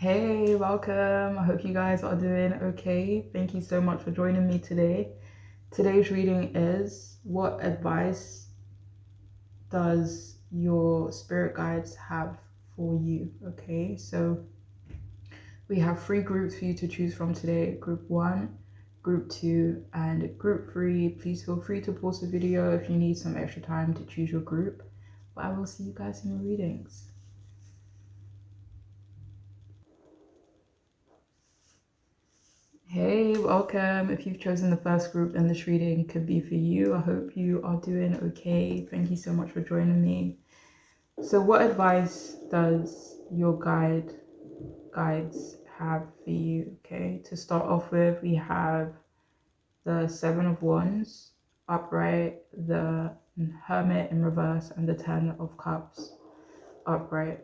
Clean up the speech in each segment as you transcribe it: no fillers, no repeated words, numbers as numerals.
Hey, welcome. I hope you guys are doing okay. Thank you so much for joining me today. Today's reading is, what advice does your spirit guides have for you? Okay, so we have three groups for you to choose from today: group one, group two, and group three. Please feel free to pause the video if you need some extra time to choose your group. But I will see you guys in the readings. Hey, welcome. If you've chosen the first group, then this reading could be for you. I hope you are doing okay. Thank you so much for joining me. So, what advice does your guides have for you? Okay, to start off with, we have the Seven of Wands upright, the Hermit in reverse, and the Ten of Cups upright.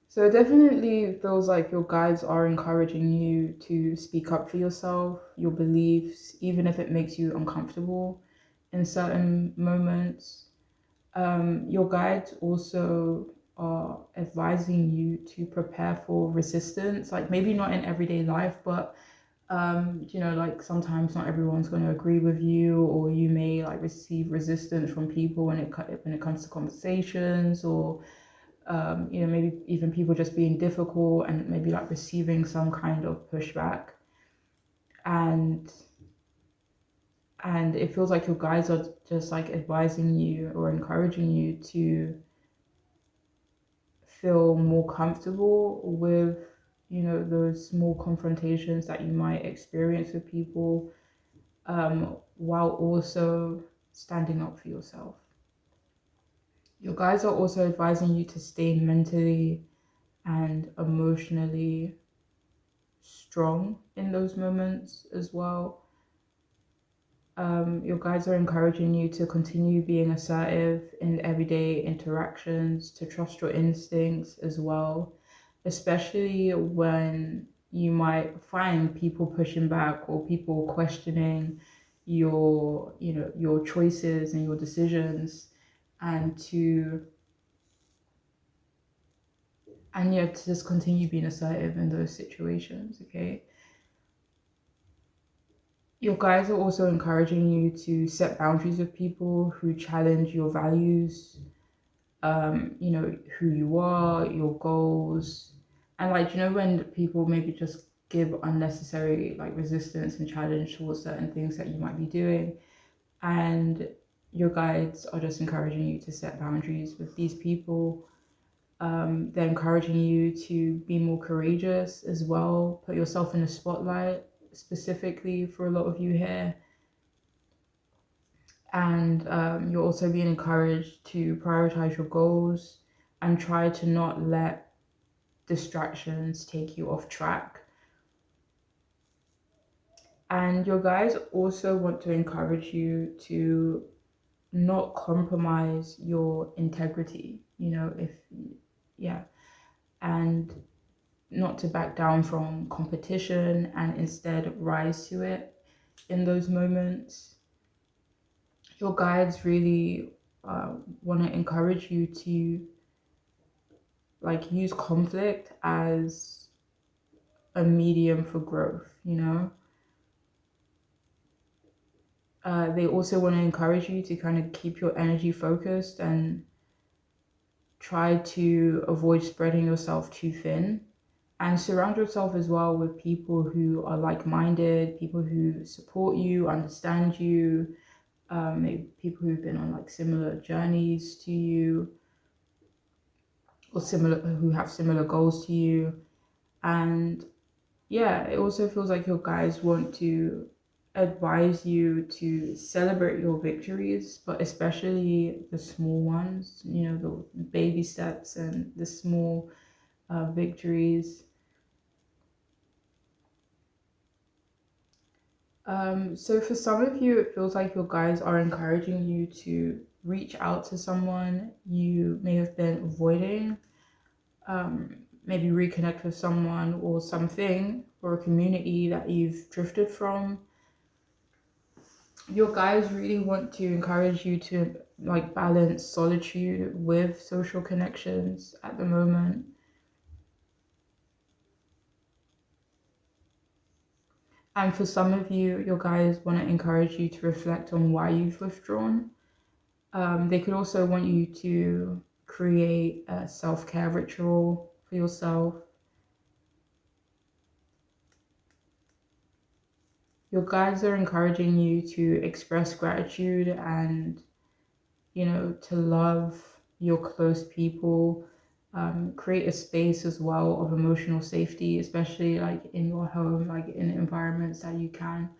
So it definitely feels like your guides are encouraging you to speak up for yourself, your beliefs, even if it makes you uncomfortable in certain moments. Your guides also are advising you to prepare for resistance, like maybe not in everyday life, but like sometimes not everyone's going to agree with you, or you may like receive resistance from people when it comes to conversations, or maybe even people just being difficult and maybe like receiving some kind of pushback. And it feels like your guides are just like advising you or encouraging you to feel more comfortable with, those small confrontations that you might experience with people, while also standing up for yourself. Your guides are also advising you to stay mentally and emotionally strong in those moments as well. Your guides are encouraging you to continue being assertive in everyday interactions, to trust your instincts as well, especially when you might find people pushing back or people questioning your choices and your decisions, and to just continue being assertive in those situations. Okay, your guides are also encouraging you to set boundaries with people who challenge your values, who you are, your goals. And like, when people maybe just give unnecessary like resistance and challenge towards certain things that you might be doing. And your guides are just encouraging you to set boundaries with these people. They're encouraging you to be more courageous as well, put yourself in the spotlight, specifically for a lot of you here. And you're also being encouraged to prioritize your goals and try to not let distractions take you off track. And your guys also want to encourage you to not compromise your integrity, yeah, and not to back down from competition and instead rise to it in those moments. Your guides really want to encourage you to like use conflict as a medium for growth. They also want to encourage you to kind of keep your energy focused and try to avoid spreading yourself too thin, and surround yourself as well with people who are like-minded, people who support you, understand you, maybe people who've been on like similar journeys to you, or who have similar goals to you. And yeah, it also feels like your guys want to advise you to celebrate your victories, but especially the small ones, the baby steps and the small victories. So for some of you, it feels like your guides are encouraging you to reach out to someone you may have been avoiding, maybe reconnect with someone or something, or a community that you've drifted from. Your guys really want to encourage you to like balance solitude with social connections at the moment. And for some of you, your guys want to encourage you to reflect on why you've withdrawn. They could also want you to create a self-care ritual for yourself. Your guides are encouraging you to express gratitude and, to love your close people. Create a space as well of emotional safety, especially like in your home, like in environments that you can,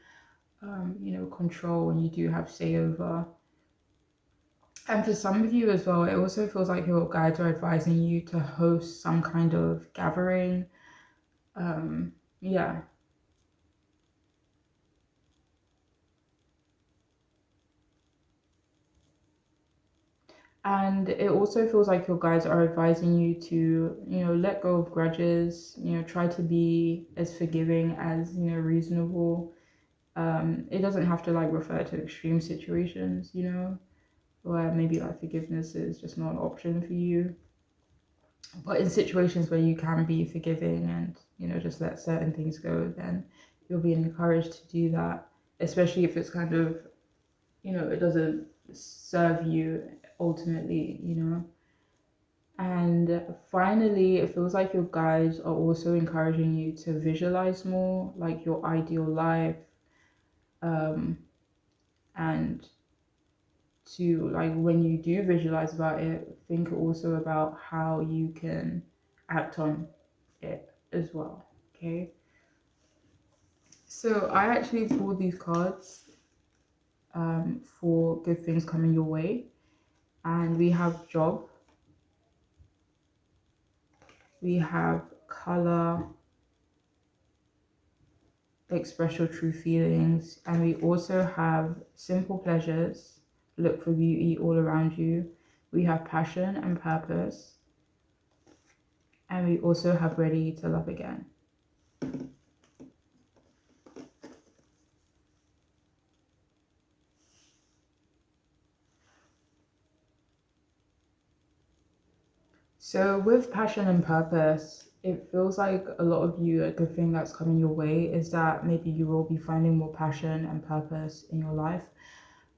control and you do have say over. And for some of you as well, it also feels like your guides are advising you to host some kind of gathering. Yeah. And it also feels like your guides are advising you to, let go of grudges, try to be as forgiving as, reasonable. It doesn't have to like refer to extreme situations, where maybe like forgiveness is just not an option for you. But in situations where you can be forgiving and, just let certain things go, then you'll be encouraged to do that, especially if it's kind of, it doesn't serve you ultimately, And finally, it feels like your guides are also encouraging you to visualize more, like your ideal life, um, and to like when you do visualize about it, think also about how you can act on it as well. Okay. So I actually pulled these cards for good things coming your way, and we have job, we have color, express your true feelings, and we also have simple pleasures, look for beauty all around you. We have passion and purpose, and we also have ready to love again. So with passion and purpose, it feels like a lot of you, a good thing that's coming your way is that maybe you will be finding more passion and purpose in your life.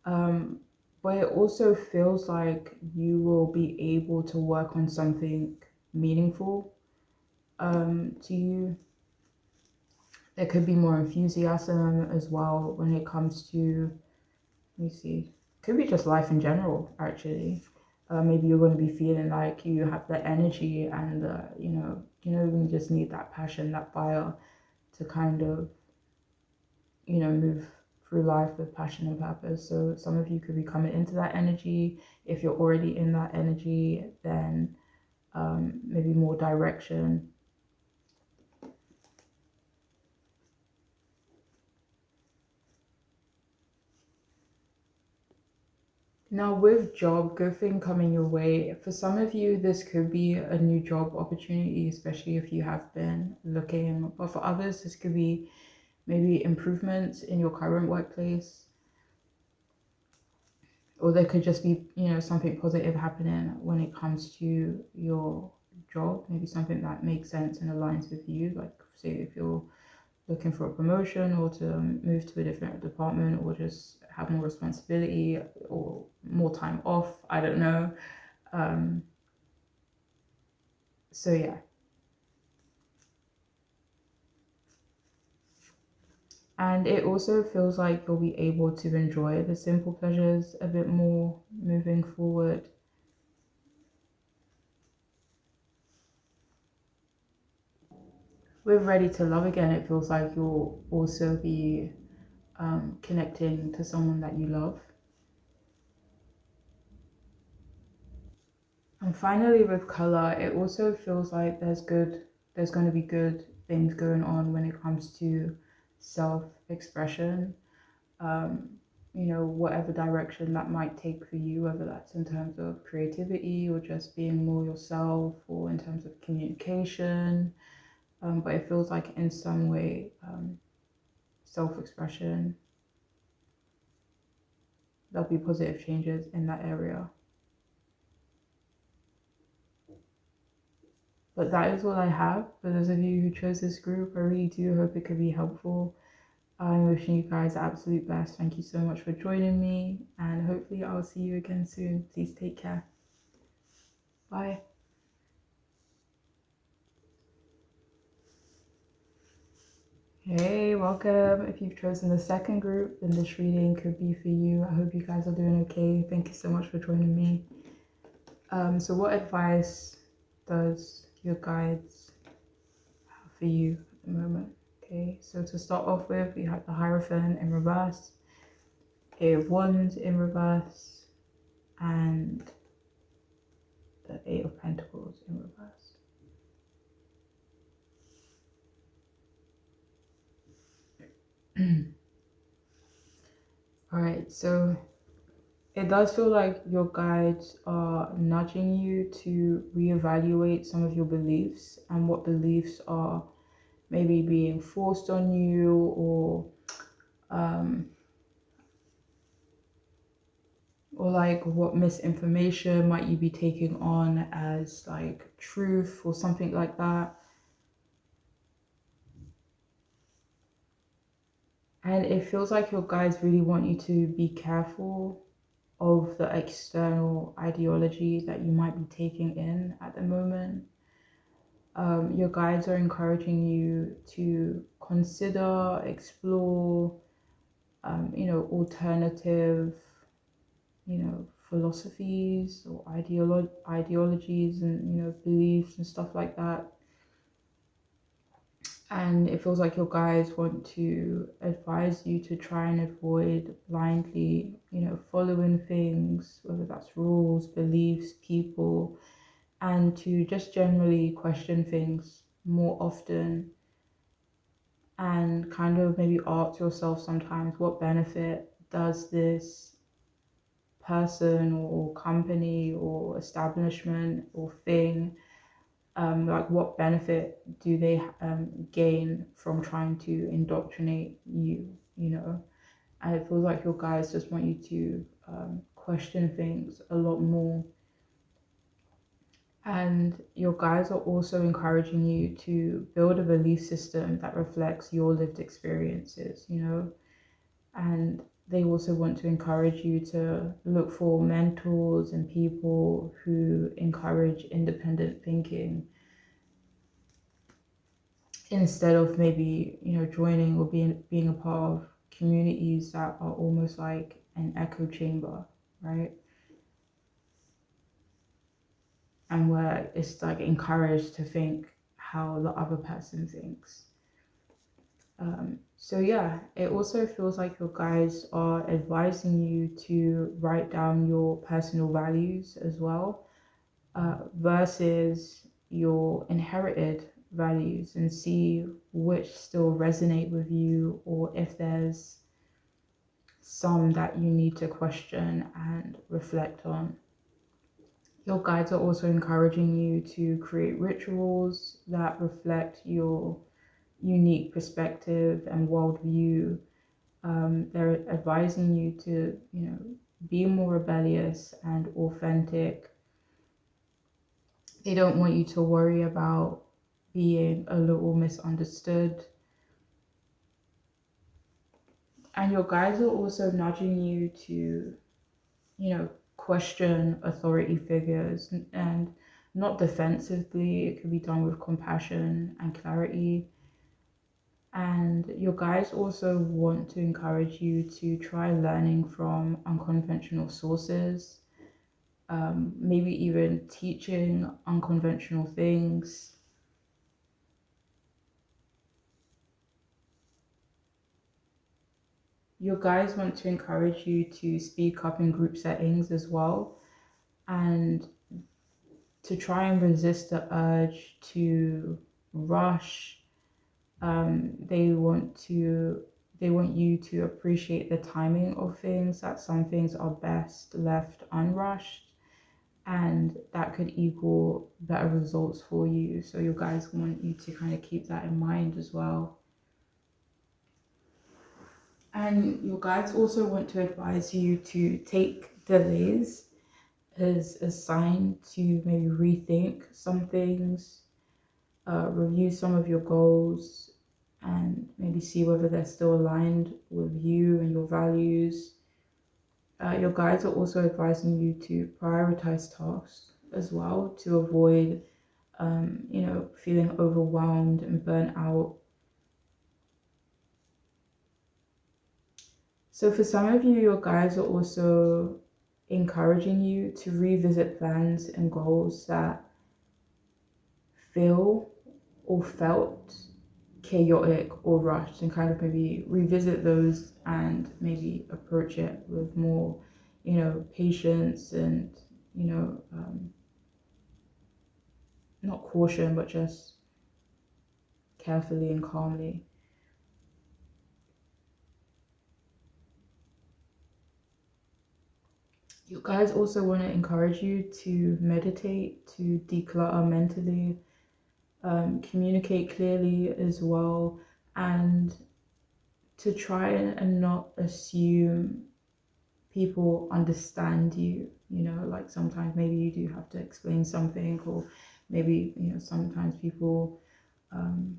Um, but it also feels like you will be able to work on something meaningful to you. There could be more enthusiasm as well when it comes to, let me see, could be just life in general, actually. Maybe you're going to be feeling like you have the energy and, you just need that passion, that fire to kind of, move through life with passion and purpose. So some of you could be coming into that energy. If you're already in that energy, then maybe more direction. Now, with job, good thing coming your way. For some of you, this could be a new job opportunity, especially if you have been looking. But for others, this could be maybe improvements in your current workplace, or there could just be, something positive happening when it comes to your job. Maybe something that makes sense and aligns with you. Like, say, if you're looking for a promotion or to move to a different department or just have more responsibility or more time off. I don't know. Um, so yeah. And it also feels like you'll be able to enjoy the simple pleasures a bit more moving forward. With Ready to Love Again, it feels like you'll also be connecting to someone that you love. And finally, with color, it also feels like there's going to be good things going on when it comes to self-expression. Um, whatever direction that might take for you, whether that's in terms of creativity or just being more yourself or in terms of communication. But it feels like in some way, self-expression. there'll be positive changes in that area. But that is all I have. For those of you who chose this group, I really do hope it could be helpful. I'm wishing you guys the absolute best. Thank you so much for joining me, and hopefully I'll see you again soon. Please take care. Bye. Hey, welcome. If you've chosen the second group, then this reading could be for you. I hope you guys are doing okay. Thank you so much for joining me. So what advice does your guides have for you at the moment? Okay, so to start off with, we have the Hierophant in reverse, Eight of Wands in reverse, and the Eight of Pentacles in reverse. All right, so it does feel like your guides are nudging you to reevaluate some of your beliefs and what beliefs are maybe being forced on you, or like what misinformation might you be taking on as like truth or something like that. And it feels like your guides really want you to be careful of the external ideology that you might be taking in at the moment. Your guides are encouraging you to consider, explore, alternative, philosophies or ideologies and, beliefs and stuff like that. And it feels like your guides want to advise you to try and avoid blindly, following things, whether that's rules, beliefs, people, and to just generally question things more often, and kind of maybe ask yourself sometimes, what benefit does this person or company or establishment or thing, like what benefit do they gain from trying to indoctrinate you, And it feels like your guides just want you to question things a lot more. And your guides are also encouraging you to build a belief system that reflects your lived experiences, And they also want to encourage you to look for mentors and people who encourage independent thinking, instead of maybe, joining or being a part of communities that are almost like an echo chamber, right? And where it's like encouraged to think how the other person thinks. So yeah, it also feels like your guides are advising you to write down your personal values as well, versus your inherited values, and see which still resonate with you, or if there's some that you need to question and reflect on. Your guides are also encouraging you to create rituals that reflect your unique perspective and worldview. They're advising you to, be more rebellious and authentic. They don't want you to worry about being a little misunderstood. And your guides are also nudging you to, question authority figures, and not defensively. It could be done with compassion and clarity. And your guides also want to encourage you to try learning from unconventional sources, maybe even teaching unconventional things. Your guides want to encourage you to speak up in group settings as well, and to try and resist the urge to rush. They want you to appreciate the timing of things, that some things are best left unrushed, and that could equal better results for you. So your guys want you to kind of keep that in mind as well. And your guides also want to advise you to take delays as a sign to maybe rethink some things, review some of your goals, and maybe see whether they're still aligned with you and your values. Your guides are also advising you to prioritize tasks as well to avoid, feeling overwhelmed and burnt out. So for some of you, your guides are also encouraging you to revisit plans and goals that feel or felt chaotic or rushed, and kind of maybe revisit those and maybe approach it with more, patience and, not caution, but just carefully and calmly. You guys also want to encourage you to meditate, to declutter mentally, communicate clearly as well, and to try and not assume people understand you. Like sometimes maybe you do have to explain something, or maybe, sometimes people, um,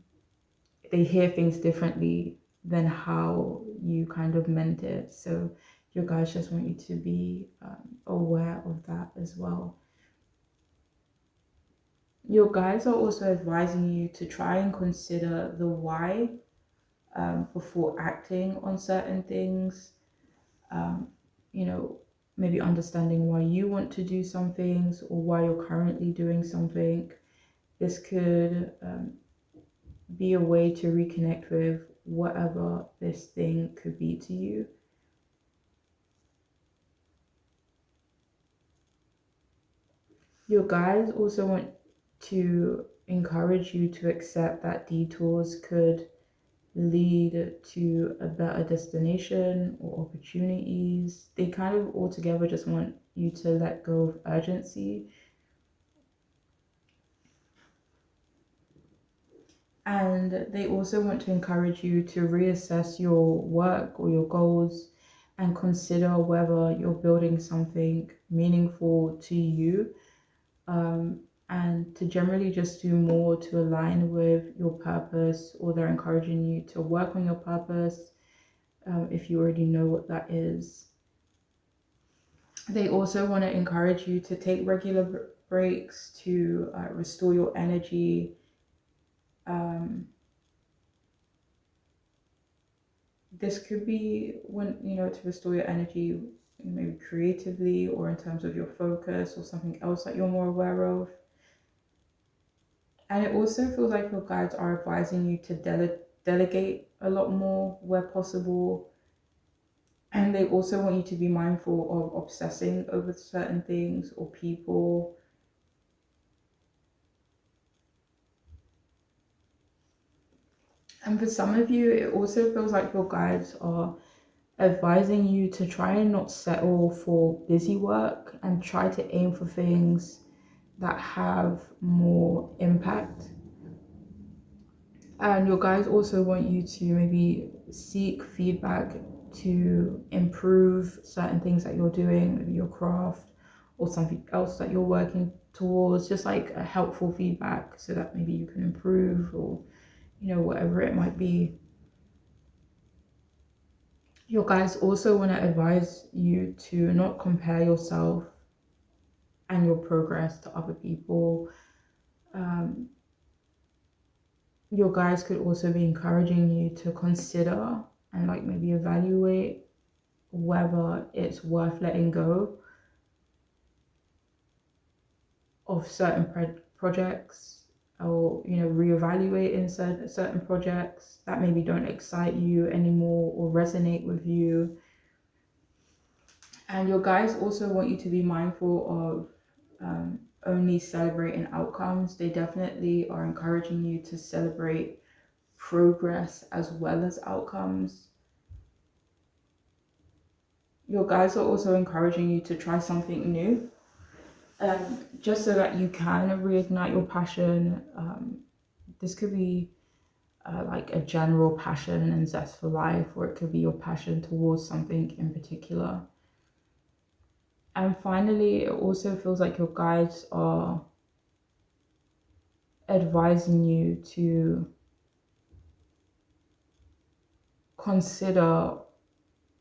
they hear things differently than how you kind of meant it. So your guys just want you to be aware of that as well. Your guides are also advising you to try and consider the why, before acting on certain things. Um, you know, maybe understanding why you want to do some things or why you're currently doing something. This could be a way to reconnect with whatever this thing could be to you. Your guides also want to encourage you to accept that detours could lead to a better destination or opportunities. They kind of altogether just want you to let go of urgency. And they also want to encourage you to reassess your work or your goals and consider whether you're building something meaningful to you, um, and to generally just do more to align with your purpose, or they're encouraging you to work on your purpose, if you already know what that is. They also want to encourage you to take regular breaks to restore your energy. Um, this could be when, to restore your energy, maybe creatively or in terms of your focus or something else that you're more aware of. And it also feels like your guides are advising you to delegate a lot more where possible. And they also want you to be mindful of obsessing over certain things or people. And for some of you, it also feels like your guides are advising you to try and not settle for busy work and try to aim for things that have more impact. And your guides also want you to maybe seek feedback to improve certain things that you're doing, maybe your craft or something else that you're working towards, just like a helpful feedback so that maybe you can improve, or, whatever it might be. Your guides also want to advise you to not compare yourself and your progress to other people. Um, your guides could also be encouraging you to consider and like maybe evaluate whether it's worth letting go of certain projects, or reevaluating certain projects that maybe don't excite you anymore or resonate with you. And your guides also want you to be mindful of only celebrating outcomes. They definitely are encouraging you to celebrate progress as well as outcomes. Your guides are also encouraging you to try something new, just so that you can reignite your passion. This could be like a general passion and zest for life, or it could be your passion towards something in particular. And finally, it also feels like your guides are advising you to consider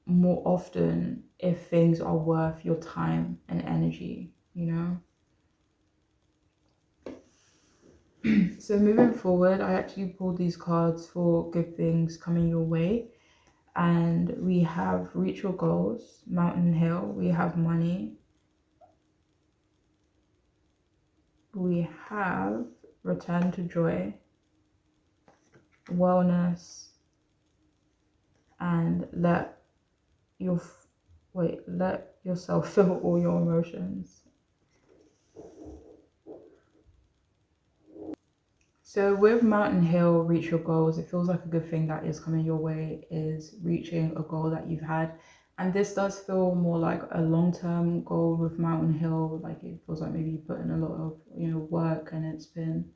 more often if things are worth your time and energy, you know? So moving forward, I actually pulled these cards for good things coming your way. And we have reach your goals, mountain hill, we have money, we have return to joy, wellness, and let yourself feel all your emotions. So with Mountain Hill, reach your goals, it feels like a good thing that is coming your way is reaching a goal that you've had. And this does feel more like a long-term goal with Mountain Hill. Like it feels like maybe you put in a lot of, work, and it's been,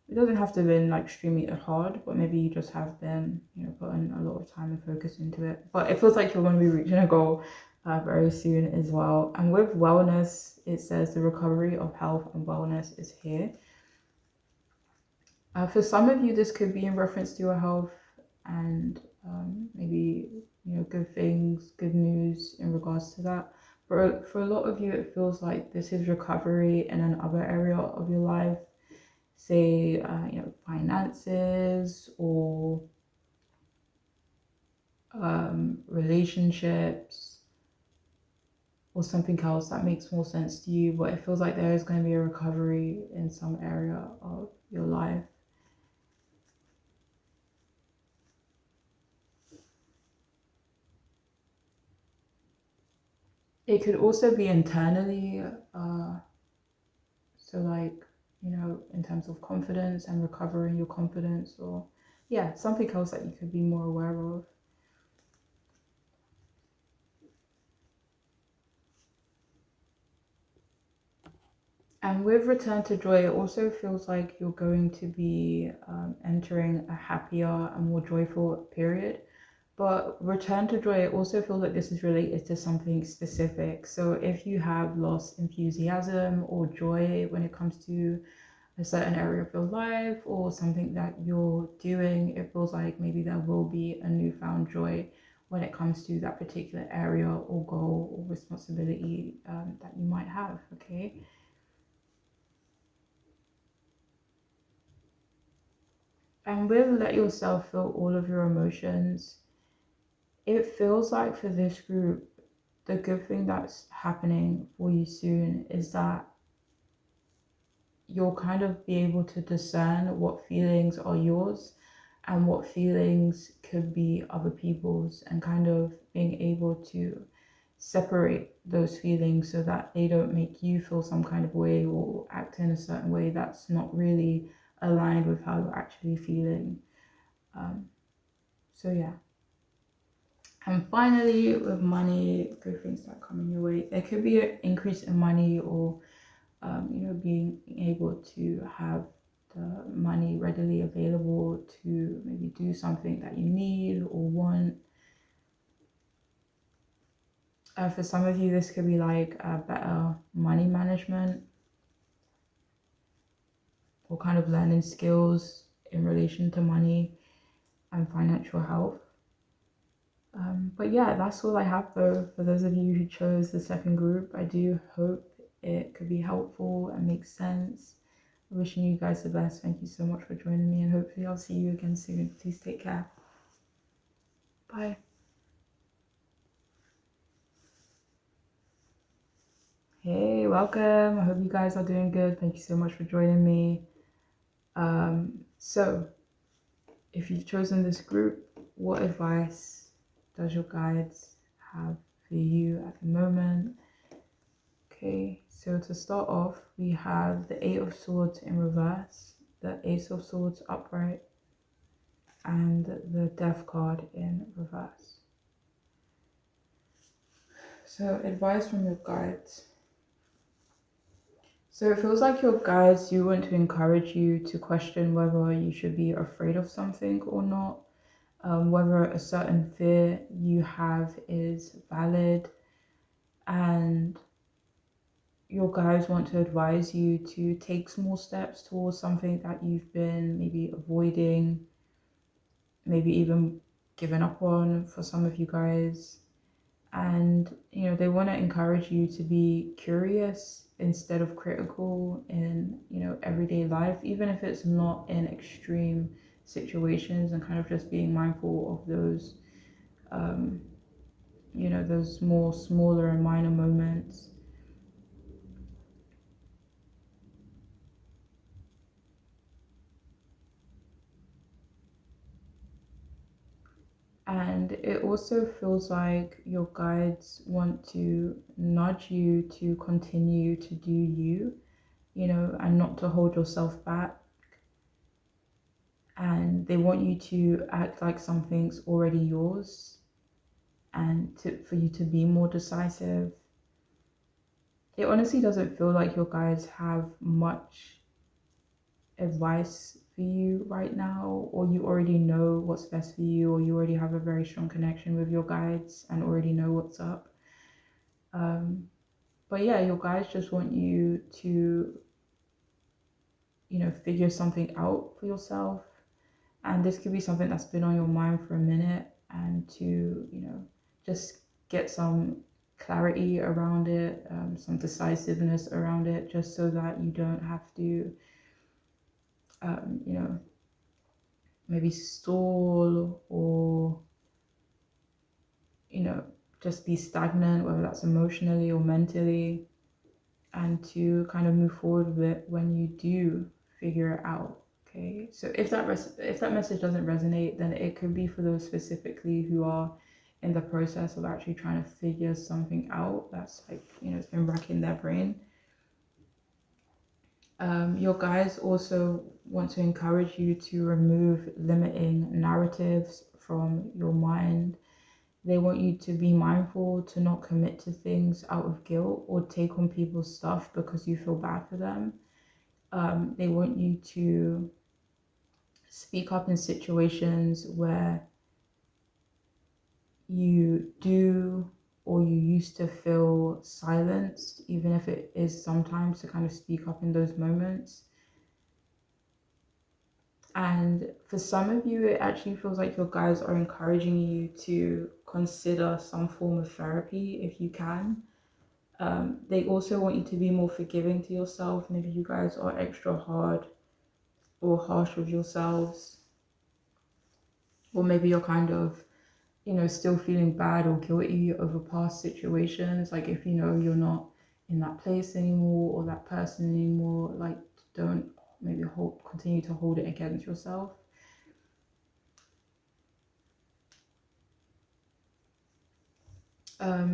it doesn't have to have been like extremely hard, but maybe you just have been, putting a lot of time and focus into it. But it feels like you're going to be reaching a goal very soon as well. And with wellness, it says the recovery of health and wellness is here. For some of you, this could be in reference to your health and maybe, good things, good news in regards to that. For a lot of you, it feels like this is recovery in another area of your life, say, finances or relationships or something else that makes more sense to you. But it feels like there is going to be a recovery in some area of your life. It could also be internally, so like, in terms of confidence and recovering your confidence, or yeah, something else that you could be more aware of. And with return to joy, it also feels like you're going to be entering a happier and more joyful period. But return to joy, it also feels like this is related to something specific. So if you have lost enthusiasm or joy when it comes to a certain area of your life or something that you're doing, it feels like maybe there will be a newfound joy when it comes to that particular area or goal or responsibility that you might have, okay? And with let yourself feel all of your emotions, it feels like for this group, the good thing that's happening for you soon is that you'll kind of be able to discern what feelings are yours and what feelings could be other people's, and kind of being able to separate those feelings so that they don't make you feel some kind of way or act in a certain way that's not really aligned with how you're actually feeling. So yeah. And finally, with money, good things that come in your way. There could be an increase in money, or being able to have the money readily available to maybe do something that you need or want. For some of you, this could be like better money management or kind of learning skills in relation to money and financial health. But yeah, that's all I have though. For those of you who chose the second group, I do hope it could be helpful and make sense. Wishing you guys the best. Thank you so much for joining me, and hopefully I'll see you again soon. Please take care. Bye. Hey, welcome. I hope you guys are doing good. Thank you so much for joining me. So if you've chosen this group, what advice does your guides have for you at the moment? Okay, so to start off, we have the Eight of Swords in reverse, the Ace of Swords upright, and the Death card in reverse. So advice from your guides. So it feels like your guides do want to encourage you to question whether you should be afraid of something or not, whether a certain fear you have is valid, and your guides want to advise you to take small steps towards something that you've been maybe avoiding, maybe even given up on for some of you guys. And they want to encourage you to be curious instead of critical in everyday life, even if it's not in extreme situations, and kind of just being mindful of those um, those more smaller and minor moments. And it also feels like your guides want to nudge you to continue to do you, and not to hold yourself back. And they want you to act like something's already yours, and for you to be more decisive. It honestly doesn't feel like your guides have much advice for you right now, or you already know what's best for you, or you already have a very strong connection with your guides and already know what's up. Um, but yeah, your guides just want you to, figure something out for yourself. And this could be something that's been on your mind for a minute, and to, just get some clarity around it, some decisiveness around it, just so that you don't have to, um, you know, maybe stall, or, you know, just be stagnant, whether that's emotionally or mentally, and to kind of move forward with it when you do figure it out. Okay, so if that message doesn't resonate, then it could be for those specifically who are in the process of actually trying to figure something out that's like, it's been wrecking their brain. Your guides also want to encourage you to remove limiting narratives from your mind. They want you to be mindful to not commit to things out of guilt, or take on people's stuff because you feel bad for them. They want you to speak up in situations where you do, or you used to feel silenced, even if it is sometimes to kind of speak up in those moments. And for some of you, it actually feels like your guides are encouraging you to consider some form of therapy if you can. They also want you to be more forgiving to yourself. Maybe you guys are extra hard or harsh with yourselves, or maybe you're kind of, still feeling bad or guilty over past situations. Like, if you're not in that place anymore or that person anymore, like, don't maybe continue to hold it against yourself.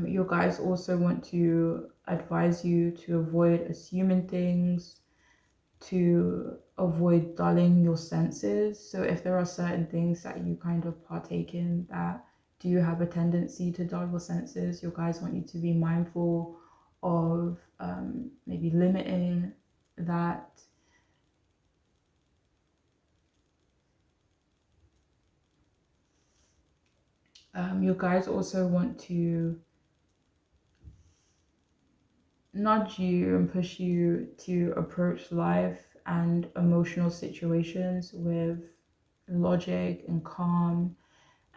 Your guys also want to advise you to avoid assuming things, to avoid dulling your senses. So if there are certain things that you kind of partake in that do have a tendency to dull your senses, your guys want you to be mindful of, maybe limiting that. Your guys also want to nudge you and push you to approach life and emotional situations with logic and calm.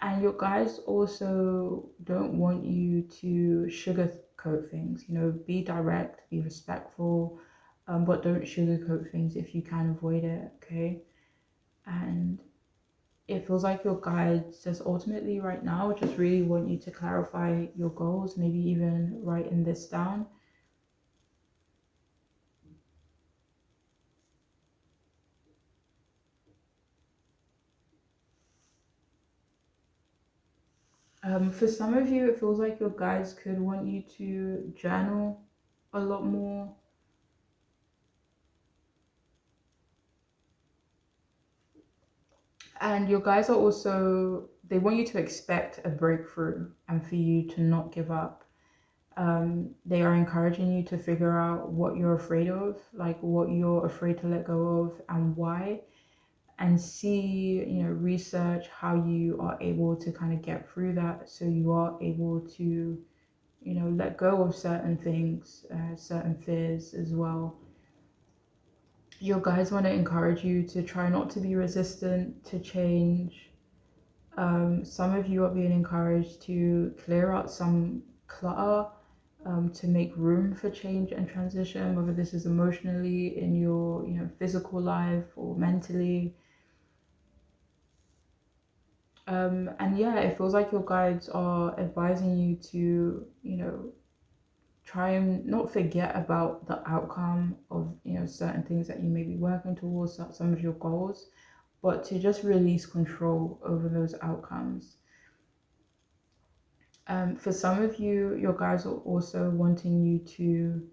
And your guys also don't want you to sugarcoat things. Be direct, be respectful, but don't sugarcoat things if you can avoid it, okay? And it feels like your guides just ultimately right now just really want you to clarify your goals, maybe even writing this down. For some of you, it feels like your guides could want you to journal a lot more. And your guides are also, they want you to expect a breakthrough and for you to not give up. They are encouraging you to figure out what you're afraid of, like what you're afraid to let go of and why, and see, research how you are able to kind of get through that so you are able to, let go of certain things, certain fears as well. Your guides want to encourage you to try not to be resistant to change. Some of you are being encouraged to clear out some clutter, to make room for change and transition, whether this is emotionally in your physical life or mentally. And yeah, it feels like your guides are advising you to, try and not forget about the outcome of, certain things that you may be working towards, some of your goals, but to just release control over those outcomes. For some of you, your guides are also wanting you to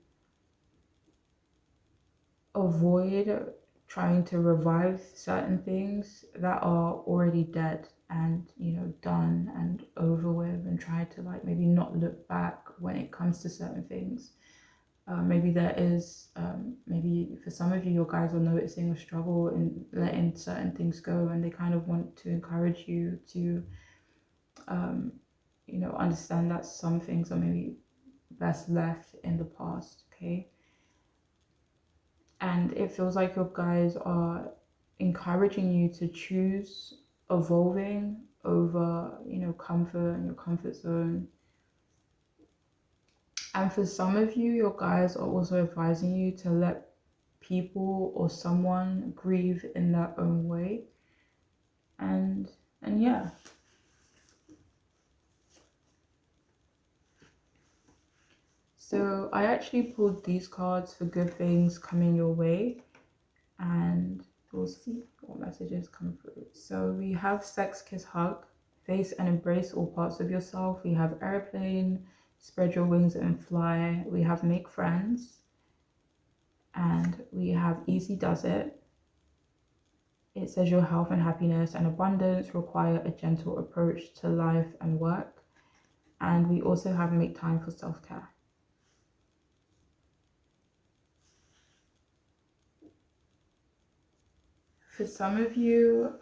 avoid trying to revive certain things that are already dead and done and over with, and try to like maybe not look back when it comes to certain things. Maybe there is maybe for some of you, your guys are noticing a struggle in letting certain things go, and they kind of want to encourage you to understand that some things are maybe best left in the past. Okay. And it feels like your guys are encouraging you to choose evolving over comfort and your comfort zone. And for some of you, your guys are also advising you to let people or someone grieve in their own way. And yeah. So I actually pulled these cards for good things coming your way, and we'll see what messages come through. So we have sex, kiss, hug, face and embrace all parts of yourself. We have airplane, spread your wings and fly. We have make friends, and we have easy does it. It says your health and happiness and abundance require a gentle approach to life and work. And we also have make time for self-care. For some of you,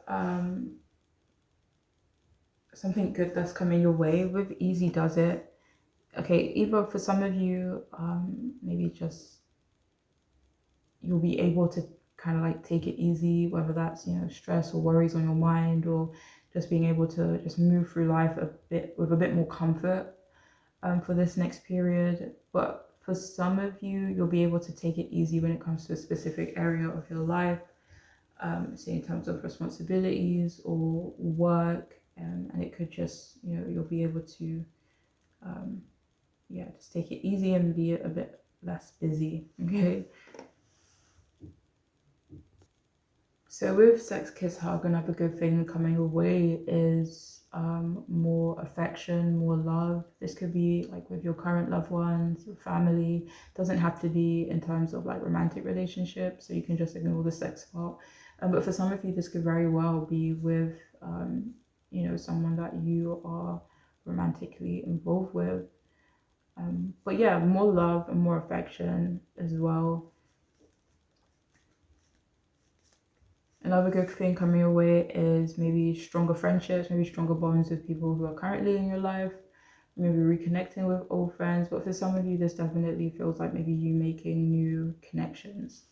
something good that's coming your way with easy does it. Okay, either for some of you, maybe just you'll be able to kind of like take it easy, whether that's stress or worries on your mind, or just being able to just move through life a bit with a bit more comfort for this next period. But for some of you, you'll be able to take it easy when it comes to a specific area of your life, say in terms of responsibilities or work, and it could just you'll be able to just take it easy and be a bit less busy. Okay. So with sex, kiss, hug, another good thing coming your way is more affection, more love. This could be like with your current loved ones, your family. Doesn't have to be in terms of like romantic relationships, so you can just ignore the sex part. But for some of you, this could very well be with someone that you are romantically involved with. But yeah, more love and more affection as well. Another good thing coming your way is maybe stronger friendships, maybe stronger bonds with people who are currently in your life, maybe reconnecting with old friends. But for some of you, this definitely feels like maybe you making new connections.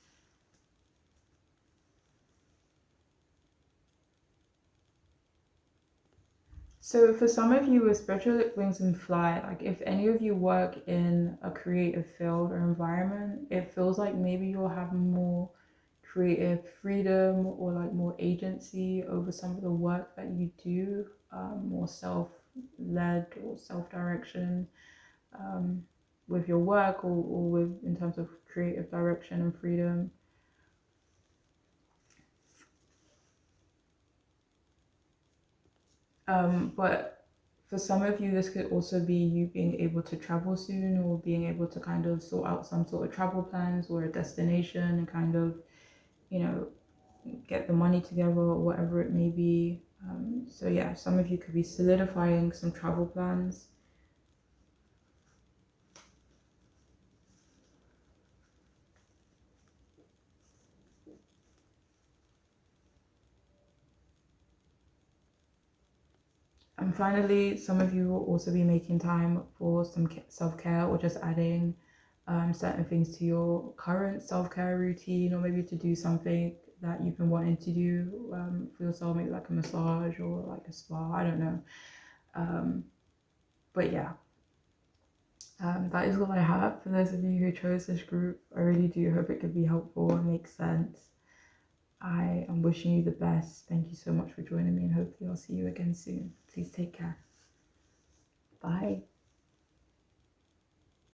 So for some of you with spiritual wings and fly, like if any of you work in a creative field or environment, it feels like maybe you'll have more creative freedom or like more agency over some of the work that you do, more self-led or self-direction with your work, or with in terms of creative direction and freedom. But for some of you, this could also be you being able to travel soon, or being able to kind of sort out some sort of travel plans or a destination, and kind of, get the money together or whatever it may be. So yeah, some of you could be solidifying some travel plans. And finally, some of you will also be making time for some self-care, or just adding certain things to your current self-care routine, or maybe to do something that you've been wanting to do for yourself, maybe like a massage or like a spa, I don't know. But yeah, that is all I have for those of you who chose this group. I really do hope it could be helpful and make sense. I am wishing you the best. Thank you so much for joining me, and hopefully I'll see you again soon. Please take care. Bye.